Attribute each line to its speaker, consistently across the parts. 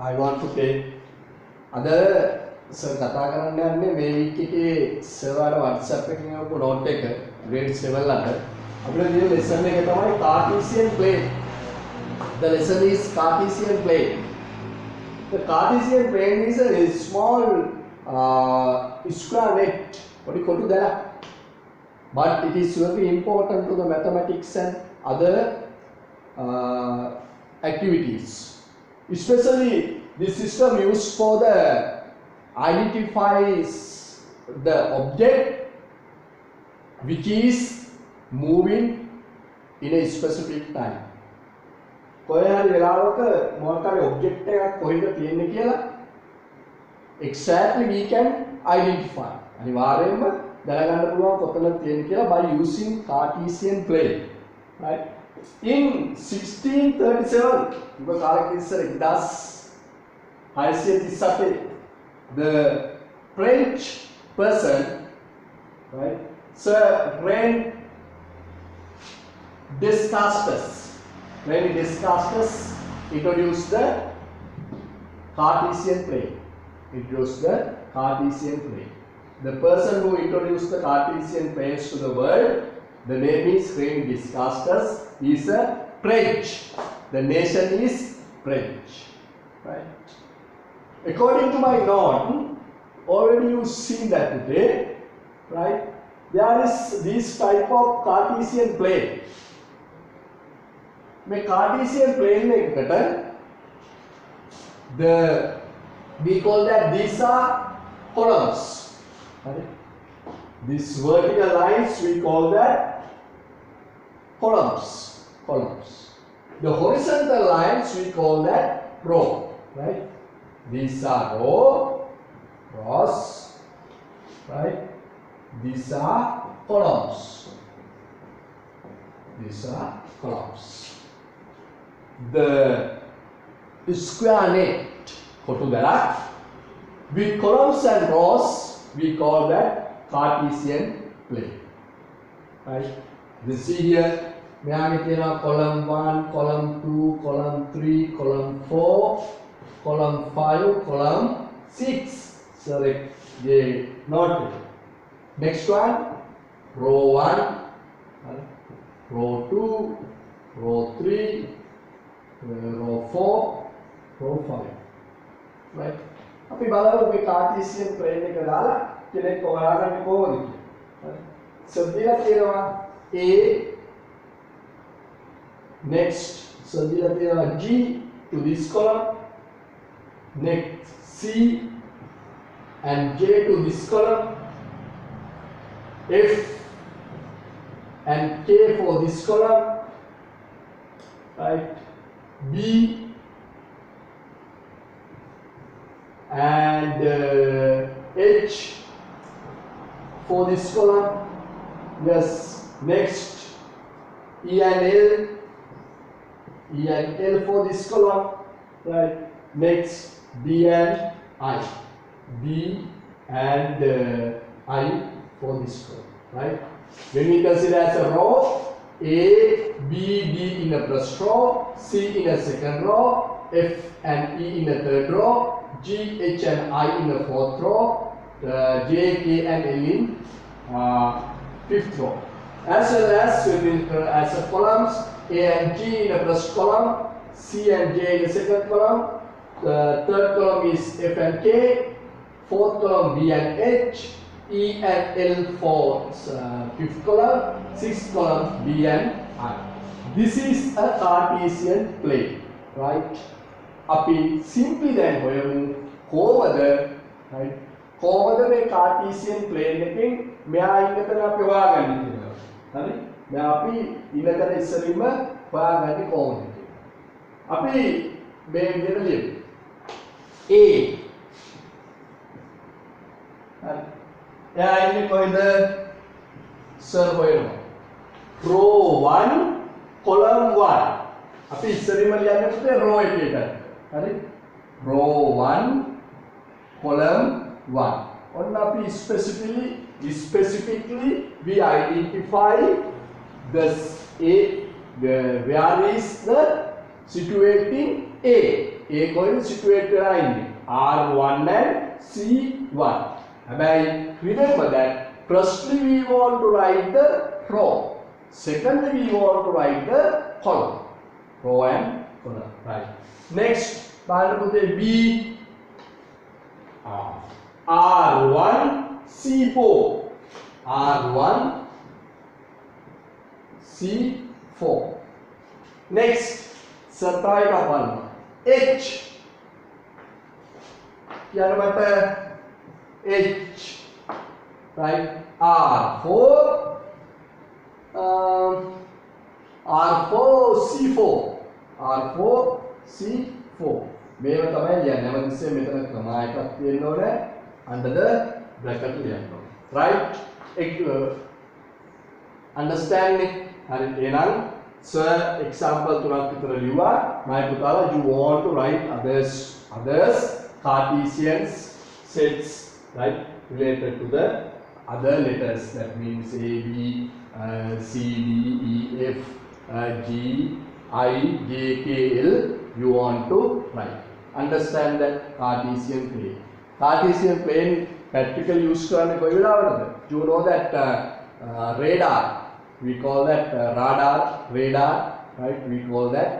Speaker 1: I want to play. අද sir කතා කරන්න යන්නේ මේ වීක් එකේ සර්වර් WhatsApp එකකින් ආපු note එක grade 7 ළඟ අපිට තියෙන lesson එක තමයි Cartesian plane. The lesson is Cartesian plane. The Cartesian plane is a small square net. What do you call that? But it is very important to the mathematics and other activities. Especially this system used for the identifies the object which is moving in a specific time. කොහේ හරි වෙලාවක මොකක් හරි object එකක් කොහෙද තියෙන්නේ කියලා exactly we can identify. අනිවාර්යයෙන්ම දැනගන්න පුළුවන් කොතනද තියෙන්නේ කියලා by using Cartesian plane. Right? In 1637, the French person, right, Sir René Descartes introduced the Cartesian plane. The person who introduced the Cartesian planes to the world, the name is René Descartes. He is a French. The nation is French. Right? According to my note, already you seen that today, right? There is this type of Cartesian plane. The Cartesian plane we call that these are columns. Right? These vertical lines we call that columns. The horizontal lines we call that row. Right? These are rows, right? These are columns. The square net with columns and rows we call that Cartesian plane. Right? You see here, we have column 1, column 2, column 3, column 4, column 5, column 6. Select the note. Next one, row 1, row 2, row 3, row 4, row 5. Right? අපි බලමු මේ Cartesian plane එක දාලා කෙනෙක් හොයාගන්නේ කොහොමද කියලා. සබ්දිලා තියෙනවා A, next සබ්දිලා තියෙනවා G to this column, next C and J to this column, F and K for this column, right? B and H for this column. Yes, next E and L for this column, right? Next B and I for this column, right? When we consider as a row, A, B, D in the first row, C in the second row, F and E in the third row, G, H and I in the fourth row, J, K and L in fifth row. As well as as a columns, A and G in the first column, C and J in the second column, the third column is F and K, fourth column B and H, E and L for fifth column, sixth column B and I. This is a Cartesian plane, right? අපි simply then හොයමු කොහොමද, right? කොහොමද මේ Cartesian plane එකෙන් මෙහා ඉන්න තැන අපි හොයාගන්නේ කියලා. හරි? දැන් අපි ඉන්න තැන ඉස්සෙල්ලින්ම හොයාගන්නේ කොහොමද කියලා. අපි මේ විදිහට ලියමු. A. හරි. එයා ඉන්නේ කොහෙද? සර් හොයනවා. row 1 column 1. අපි ඉස්සෙල්ලින්ම ලියන්නේ පුතේ row එකේට. හරි? row 1 column 1. ඔන්න අපි specifically we identify the where is the situating A A coin situate වෙලා ඉන්නේ R1 and C1. හැබැයි remember that firstly we want to write the row, secondly we want to write the column. Row and column, right? Next බලන්න පුතේ B R1 C4 R1 C4. Next සර්පයි කපන්න H කියනකොට H, right? R4 C4 R4 C4 මේව තමයි ලියන්නේ. හැමතිස්සෙම මෙතන ක්‍රමයකක් තියෙන්න ඕනේ under the bracket ලියන්න ඕනේ, right? understanding හරි. එහෙනම් sir example තුනක් විතර ලියුවා. මම පුතාලා you want to write others Cartesian sets, right, related to the other letters, that means A, B, C, D, E, F, G, I, J, K, L. You want to write. Understand that Cartesian plane. Cartesian plane practically used කරන්නේ කොයි වෙලාවටද? You know that radar. We call that radar, right? We call that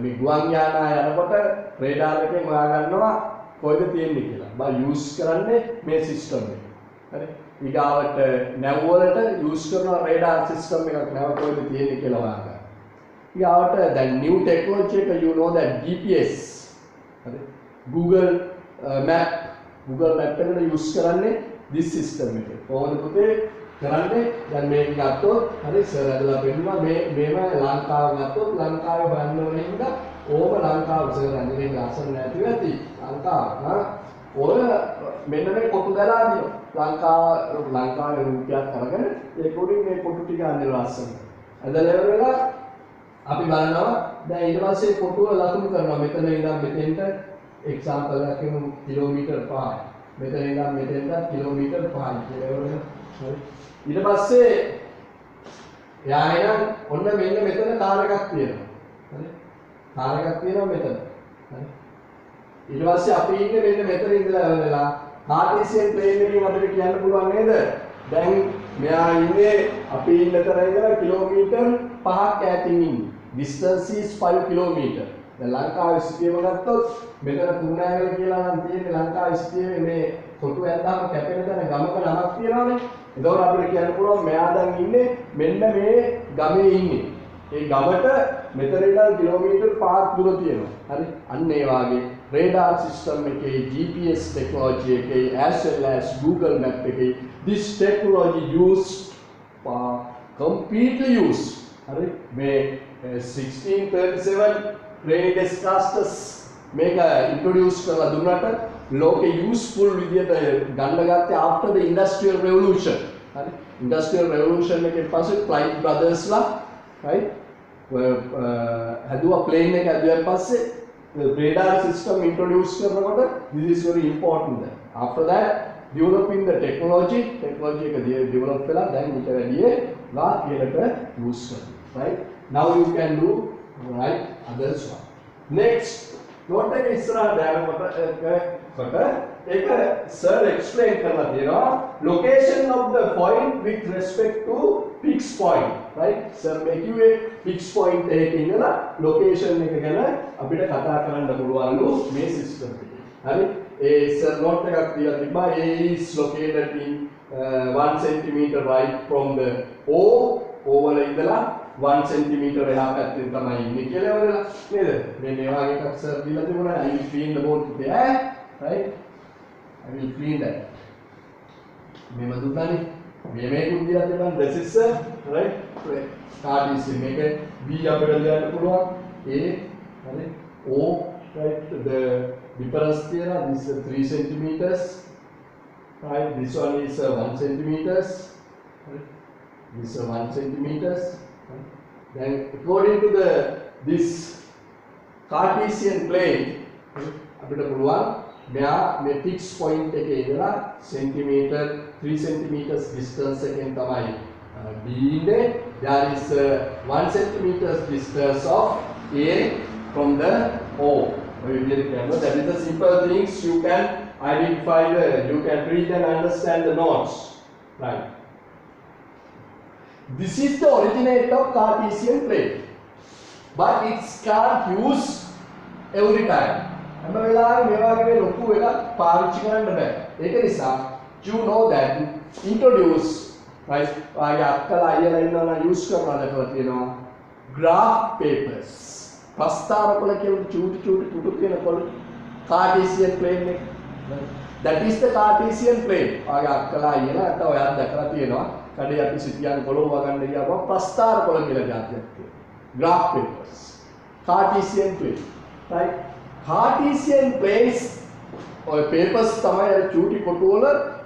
Speaker 1: මේ ගුවන් යානා යනකොට radar එකෙන් හොයාගන්නවා කොයිද තියෙන්නේ කියලා. බා යූස් කරන්නේ මේ සිස්ටම් එක. හරි. ඊගාවට නැව් වලට යූස් කරන රේඩාර් සිස්ටම් එකක් නැව කොයිද තියෙන්නේ කියලා හොයාගන්න. ඊගාවට දැන් new technology එක you know that GPS. හරි. Google map එකට යූස් කරන්නේ this system එක. කොහොමද පුතේ කරන්නේ? දැන් මේක ගත්තොත් හරි සර් අදලා පෙන්නනවා මේම ලංකාව ගත්තොත් ලංකාවේ හොයන්න ඕනේ හින්දා ඕම ලංකාව සර් රංජනේ ගාසන් නැති වෙති ලංකාව ඔය මෙන්න මේ කොටු ගලා දිනවා ලංකාවේ රුපියල් අරගෙන ඒක උඩින් මේ කොටු ටික අඳලා ලස්සන අදලා ඉවරලා අපි බලනවා දැන් ඊට පස්සේ කොටුව ලකුණු කරනවා මෙතන ඉඳන් මෙතෙන්ට එක්සැම්පල් එකක් කියමු කිලෝමීටර් 5 මෙතන ඉඳන් මෙතෙන්ට කිලෝමීටර් 5 කියලා ඉවරලා හරි ඊට පස්සේ එයා එනම් ඔන්න මෙන්න මෙතන කාර් එකක් තියෙනවා. හරි. කාර් එකක් තියෙනවා මෙතන. හරි. ඊට පස්සේ අපි ඉන්නේ මෙන්න මෙතන ඉඳලා වෙලා කාර්ටීසියන් ප්ලේන් එකකින් අපිට කියන්න පුළුවන් නේද? දැන් මෙයා ඉන්නේ අපි ඉන්න තැන ඉඳලා කිලෝමීටර් 5ක් ඈතින් ඉන්නේ. Distance is 5 kilometer. දැන් ලංකාවේ සිටියම ගත්තොත් මෙතන කුරුණෑගල කියලා නම් තියෙන්නේ ලංකාවේ සිටියේ මේ කොටු ඇද්දාම කැපෙන තැන ගමක නමක් තියෙනවානේ. එතකොට අපිට කියන්න පුළුවන් මෙයා දැන් ඉන්නේ මෙන්න මේ ගමේ ඉන්නේ. ඒ ගමට මෙතන ඉඳන් කිලෝමීටර් 5ක් දුර තියෙනවා. හරි. අන්න ඒ වාගේ radar system එකේ GPS technology එකේ as well as Google map එකේ this technology used completely used. හරි. මේ 1637 Rayleigh Descartes මේක introduce කරලා දුන්නාට ලෝකේ useful විදියට ගන්න ගත්තේ after the industrial revolution. හරි. industrial revolution එකෙන් පස්සේ Wright brothersලා right හදුවා plane එක හදුවන් පස්සේ radar system introduce කරනකොට this is very important. After that developing the technology එක develop වෙලා දැන් ඊට වැඩිය ලා කියලට use කරනවා. Right. Now you can do right others one. Next note එක ඉස්සරහට දානකොට ඒක sir explain කරලා තියෙනවා location of the point with respect to fixed point, right? sir මේ කිව්වේ fixed point එකේ ඉඳලා location එක ගැන අපිට කතා කරන්න පුළුවන්ලු මේ system එකේ. හරි. ඒ sir note එකක් තියලා තිබ්බා A is located in 1 cm right from the O වල ඉඳලා 1 cm එහා පැත්තෙන් තමයි ඉන්නේ කියලා වරලා නේද? මේ වගේ එකක් සර් දීලා තිබුණා. I will clean the board today, right? I will clean that. මේව දුන්නානේ. මේකුත් දීලා තිබුණා. This is right? Cartesian මේක B අපිට ලියන්න පුළුවන්. A හරි. O right? The difference තියෙනවා. This is 3 centimeters. Right? This one is 1 centimeters. Right? This is 1 centimeters. Then according to this Cartesian plane අපිට පුළුවන් මෙයා මේ fixed point එකේ ඉඳලා centimeter 3 centimeters distance එකෙන් තමයි B ඉන්නේ. There is 1 centimeters distance of A from the O, That is the simple things you can identify you can read and understand the notes. Right. This is the originate of Cartesian plane. But it can't use every time. හැම වෙලාවෙම මේ වගේ ලොකු එකක් පාවිච්චි කරන්න බෑ. ඒක නිසා you know that introduce right ආයේ අක්කලා අයියලා ඉන්නවා නම් use කරනවා දැකලා තියෙනවා graph papers. ප්‍රස්තාර කොළ කියන චූටි තියෙන කොළ Cartesian plane එක. That is the Cartesian plane. ආයේ අක්කලා අයියලා නැත්නම් ඔයාලා දැකලා තියෙනවා. කඩේ අපි සිටියන් කොළ වගන්න ගියාම ප්‍රස්තාර කොළ කියලා જાතියක් තියෙනවා. Graph papers. Cartesian plane. Right? Cartesian planes or papers තමයි අර චූටි කොටු වල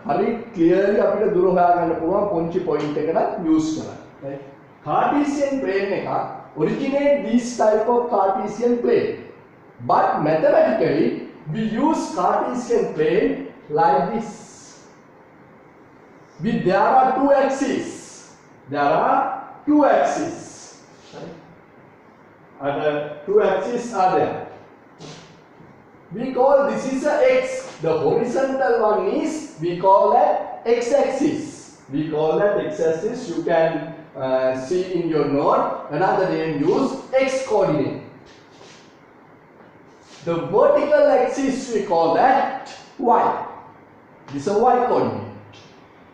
Speaker 1: හරි clearly අපිට දුර හොයා ගන්න පුළුවන් පොන්චි point එකකට use කරන්න. Right? Cartesian plane එක originate this type of Cartesian plane. But mathematically we use Cartesian plane like this. There are two axes. There are two axes. Right? And two axes are there. We call this is a x. The horizontal one is we call that x-axis. We call that x-axis. You can see in your note. Another name use x-coordinate. The vertical axis we call that y. This is a y coordinate.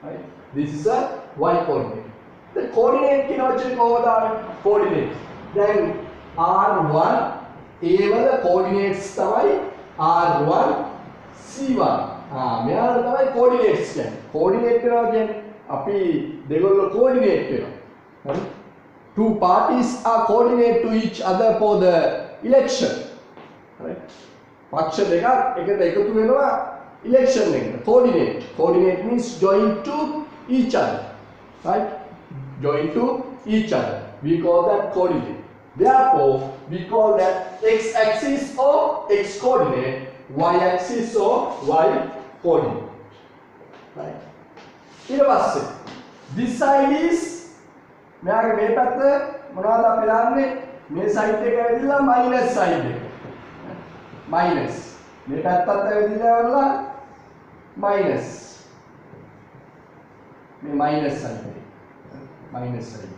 Speaker 1: Right? This is a y coordinate. The coordinate can also call the coordinate. Then R1 A වල coordinates තමයි R1 C1 මෙයාලා තමයි coordinates කියන්නේ. coordinate වෙනවා කියන්නේ අපි දෙගොල්ලෝ coordinate වෙනවා. හරි? Two parties are coordinate to each other for the election. Right? පක්ෂ දෙකක් එකට එකතු වෙනවා election එකට. coordinate. Coordinate means join to each other. Right? Join to each other. We call that coordinate. Therefore, we call that x-axis or x-coordinate, y-axis or y-coordinate. Right? ඊට පස්සේ this side is මෙයාගේ මේ පැත්ත මොනවද අපි දාන්නේ මේ side එක ඇවිදලා minus side එක. minus. මේ පැත්තත් ඇවිදලා minus. මේ minus side එක. minus side.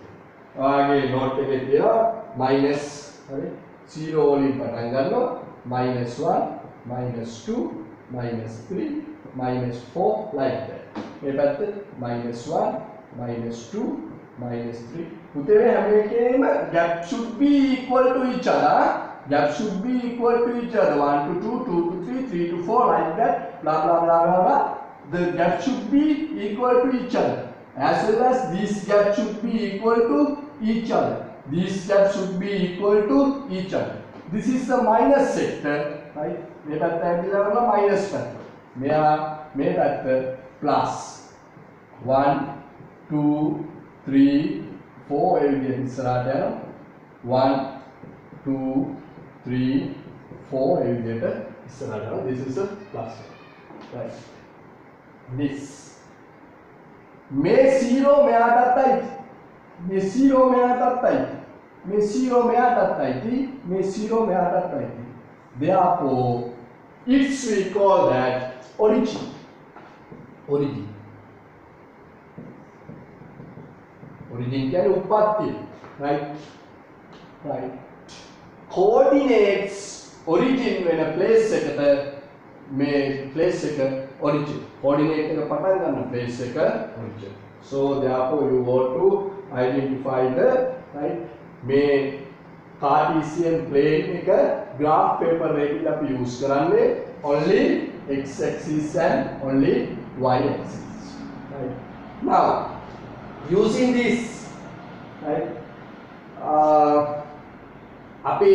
Speaker 1: ආගේ note එකේ තියෙනවා minus හරි 0 වලින් පටන් ගන්නවා -1 -2 -3 -4 like that මේ පැත්ත -1 -2 -3 පුතේ හැම එකේම gap should be equal to each other. Gap should be equal to each other. 1 to 2, 2 to 3, 3 to 4 like that. Blah blah blah blah blah. The gap should be equal to each other. As well as this gap should be equal to each other. These gaps should be equal to each other. This is the minus sector, right? මේ පැත්ත ඇවිල්ලා වල minus පැත්ත. මේ පැත්ත plus 1 2 3 4 ඒ විදිහට ඉස්සරහට යනවා 1 2 3 4 ඒ විදිහට ඉස්සරහට යනවා. This is a plus. Right? This මේ 0 මෙයාටත් අයිති. මේ 0 මෙයාටත් අයිති. මේ 0 මෙයාටත් අයිති. මේ 0 මෙයාටත් අයිති. Therefore, it's we call that origin. Origin. Origin කියන්නේ උප්පත්තිය. Right? Right. Coordinates origin වෙන place එකට මේ place එක origin. Coordinate එක පටන් ගන්න place එක origin. So therefore you want to identify the right මේ Cartesian plane එක graph paper එකකින් අපි use කරන්නේ only x axis and only y axis. Right? Now using this right අපි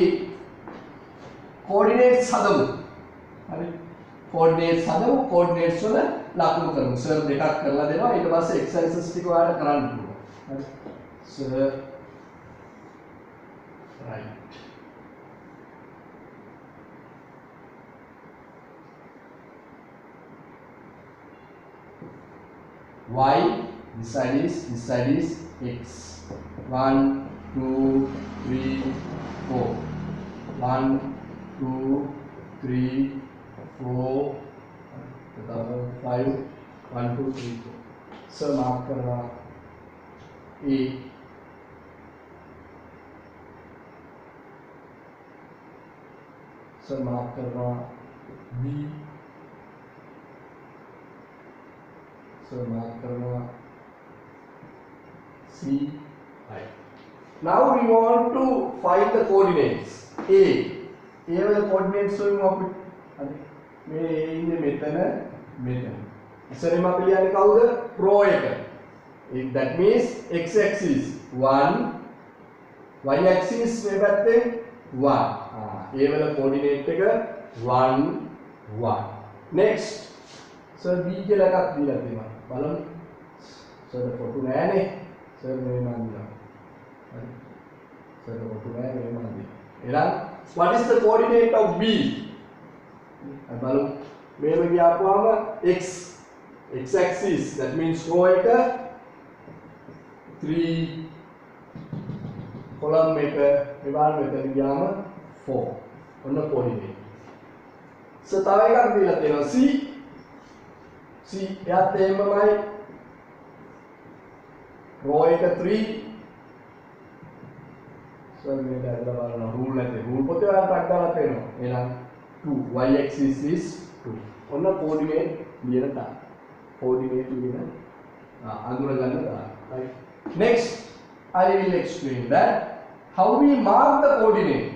Speaker 1: coordinates හදමු. හරි coordinates හදමු coordinates වල ලකුණු කරමු. සර් දෙකක් කරලා දෙනවා ඊට පස්සේ exercises ටික ඔයාලට කරන්න පුළුවන්. හරි sir right y this side is x 1 2 3 4 1 2 3, 4, 5, 1, 2, 3, 4. Sir mark करना A, सर मार्क करना B, सर मार्क करना C, I. Now we want to find the coordinates. A වල coordinates සොයමු අපි. හරි. මේ A ඉන්නේ මෙතන. ඉස්සරෙම අපි ලියන්නේ කවුද? රෝ එක. That means x axis 1, y axis මේ පැත්තේ 1. A වල coordinate එක 1, 1. Next. Sir B කියලා එකක් දීලා තියෙනවා. බලමු. Sir ෆොටෝ නෑනේ. Sir මේ මන් දිනවා. හරි. Sir ෆොටෝ නෑ මේ මන් දිනවා. එහෙනම් what is the coordinate of B? බලමු. මේව ගියාපුවාම x axis, that means row එක 3, column එක එවාල් මෙතන ගියාම 4. ඔන්න coordinate. So තව එකක් දීලා තියෙනවා C එයාත් එහෙමමයි row එක 3. So මේක ඇදලා බලනවා rule නැති rule පොතේ ඔයාලට ටක් දාලා පේනවා. එහෙනම් 2, y axis is 2. ඔන්න coordinate ලියන තාක්. Coordinate ලියන අඳුර ගන්න තාක්. Right. Next I will explain that how we mark the coordinate.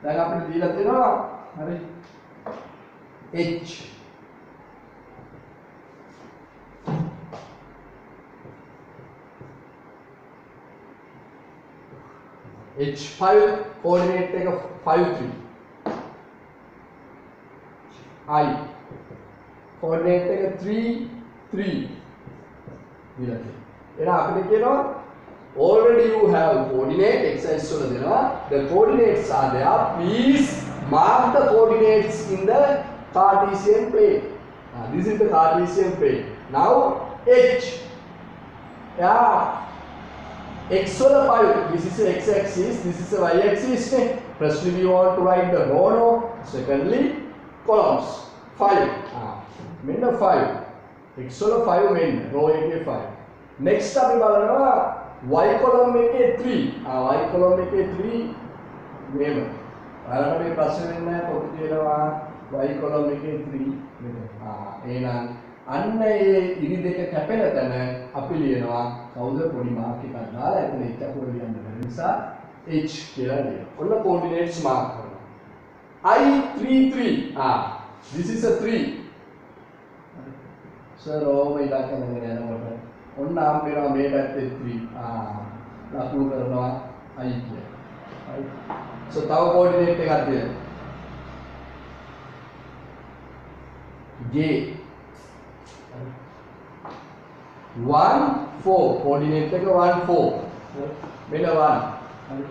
Speaker 1: දැන් අපිට දීලා තියෙනවා හරි h h5 coordinate එක 5, 3. I coordinate එක 3, 3. දීලා තියෙනවා. එහෙනම් අපිට කියනවා already you have coordinate exercise වල දෙනවා. The coordinates are there. Please mark the coordinates in the Cartesian plane. This is the Cartesian plane. Now h. Yeah. X wala 5. This is the x axis. This is the y axis. Firstly, we want to write the row. Secondly, columns. 5. Menna 5. X wala 5 menna. Row එකේ 5. Next අපි බලනවා y column එකේ 3. y column එකේ 3 මෙහෙම. ඔයාලට මේ ප්‍රශ්න වෙන්නේ නැහැ. පොත තියෙනවා y column එකේ 3 මෙතන. එහෙනම් අන්න ඒ ඉරි දෙක කැපෙන තැන අපි ලියනවා කවුද පොඩි මාක් එකක් දාලා එතන h අකුර ලියන්න බැරි නිසා h කියලා ලියනවා. ඔන්න coordinates mark කරනවා. I 3, 3. This is a 3. Sir ඕම ඉලක්ක නේද යනකොට ඔන්න ආම් වෙනවා මේ පැත්තේ 3. ලකුණු කරනවා I කියලා. right. So තව coordinate එකක් දෙන්න. J 1, 4 coordinate එක 1, 4 මෙන්න 1 හරි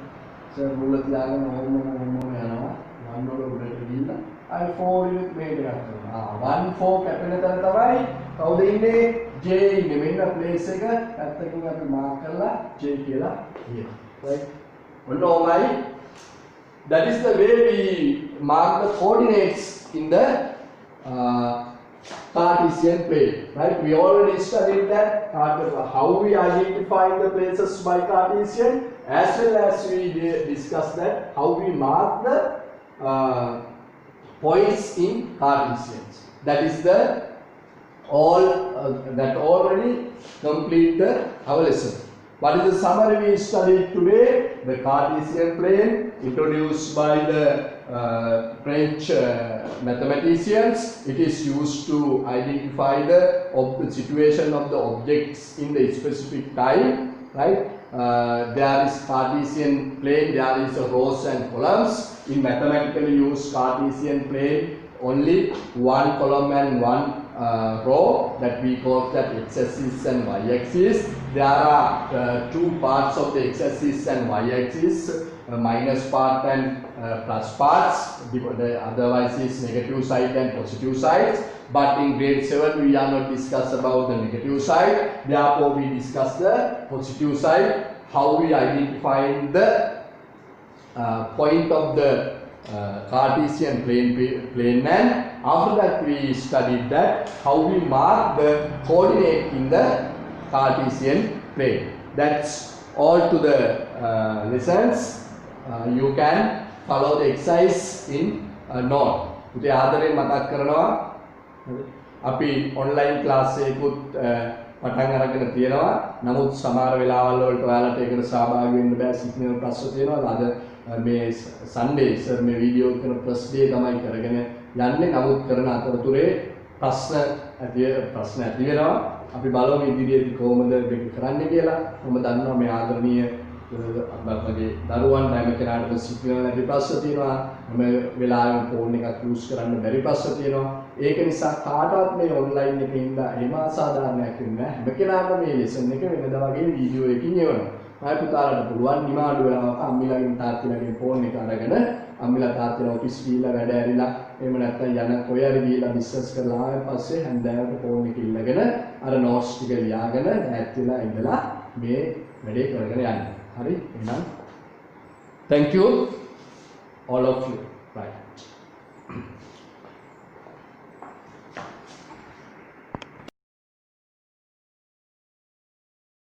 Speaker 1: සර් මුල තියාගෙන ඕම යනවා 1 වල උඩට ගිහිල්ලා අය 4 ඉලක් මේක ගන්නවා 1, 4 කැපෙන තැන තමයි කවුද ඉන්නේ J ඉන්නේ මෙන්න ප්ලේස් එක පැත්තකින් අපි මාක් කරලා J කියලා කියනවා right ඔන්න ඕමයි that is the way we mark the coordinates in the Cartesian plane, right? We already studied that how we identify the places by Cartesian, as well as we discussed that how we mark the points in Cartesians. That is the that already complete our lesson. What is the summary we studied today? The Cartesian plane introduced by the French mathematicians. It is used to identify the situation of the objects in the specific time, right? There is Cartesian plane, there is rows and columns. In mathematically used Cartesian plane, only one column and one row, that we call that x-axis and y-axis. There are two parts of the x-axis and y-axis, minus part and plus parts. Otherwise is negative side and positive sides. But in grade 7 we are not discuss about the negative side. Therefore we discuss the positive side. How we identify the point of the Cartesian plane, and after that we studied that how we mark the coordinate in the Cartesian plane. That's all to the lessons. You can follow the exercise in note. උදේ ආදරෙන් මතක් කරනවා අපි online class එකකුත් පටන් අරගෙන තියෙනවා. නමුත් සමහර වෙලාවල් වලට ඔයාලට ඒකට සහභාගී වෙන්න බෑ, සිග්නල් ප්‍රශ්න තියෙනවා. අද මේ සන්ඩේ සර් මේ වීඩියෝ කරන ෆස්ට් ඩේ තමයි කරගෙන යන්නේ. නමුත් කරන අතරතුරේ ප්‍රශ්න ඇති වෙනවා. අපි බලමු ඉදිරියේදී කොහොමද මේක කරන්නේ කියලා. මම දන්නවා මේ ආදරණීය අපගේ දරුවන් හැම කෙනාටම සිග්නල් නැති ප්‍රශ්න තියෙනවා. හැම වෙලාවෙම ෆෝන් එකක් යූස් කරන්න බැරි ප්‍රශ්න තියෙනවා. ඒක නිසා කාටවත් මේ ඔන්ලයින් එකේ ඉඳලා එහෙම අසාධාරණයක් වෙන්නේ නැහැ. හැම කෙනාටම මේ ලෙසන් එක වෙනදා වගේ වීඩියෝ එකකින් එවනවා. ආයෙ පුතාලට පුළුවන් නිමාඩු වෙලාවක අම්මිලාගෙන් තාත්තිලාගෙන් ෆෝන් එක අරගෙන අම්මිලා තාත්තිලා ඔෆිස් ගිහිල්ලා වැඩ ඇරිලා එහෙම නැත්නම් යන කොයි හරි ගිහිල්ලා බිස්නස් කරලා ආයෙ පස්සේ හැන්දෑවට ෆෝන් එක ඉල්ලගෙන අර නෝට්ස් ටික ලියාගෙන ඈත් වෙලා ඉඳලා මේ වැඩේ කරගෙන යන්න. Hari, thank you all of you.